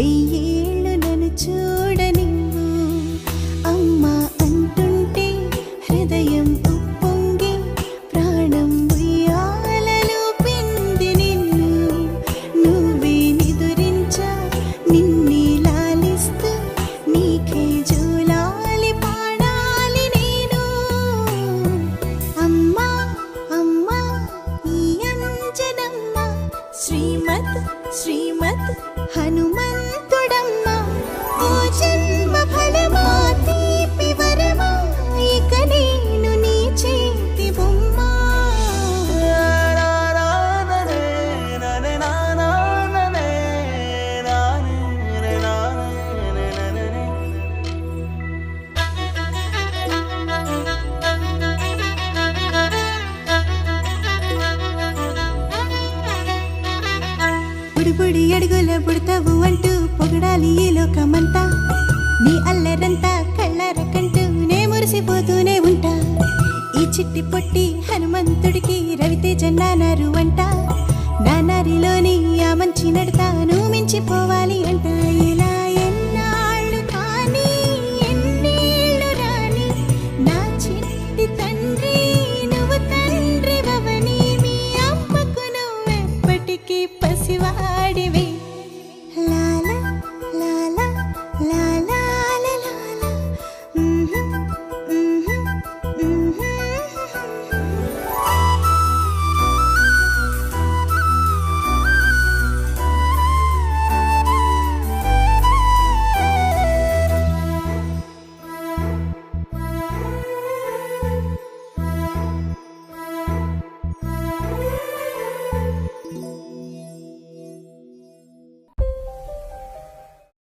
వెయ్యేళ్ళు నన్ను చూడనివ్వు. అమ్మ అంటుంటే హృదయం ఉప్పొంగి ప్రాణం ఉయ్యాలలో పిండి నిన్ను. నువ్వే నిదురించా నిన్నే లాలిస్తూ నీకే జోలాలి పాడాలి నేను. అమ్మా అమ్మా ఈ అంజనమ్మ శ్రీమత్ శ్రీమత్ హనుమంతుడమ్మ. ఓ జన్మ ఫలమా తీపి వరమా ఇక నేను నీ చేతి బొమ్మ. బుడిబుడి అడుగుల పుడతావు అంటూ పొగడాలి ఈ లోకమంతా. నీ అల్లరంతా కళ్ళరకంటూ నే మురిసిపోతూనే ఉంటా. ఈ చిట్టి పొట్టి హనుమంతుడికి రవితేజ నానారు అంట. నానారిలోని ఆ మంచి నడతాను మించిపోవాలి అంట. ఇలా ఎన్నాళ్ళు కానీ ఎన్నేళ్ళు రాని నా చిట్టి తండ్రి నువ్వు తండ్రి భవని. మీ అమ్మకు నువ్వెప్పటికీ పసివాడివి. లాలా లాలా లాలా లాలా.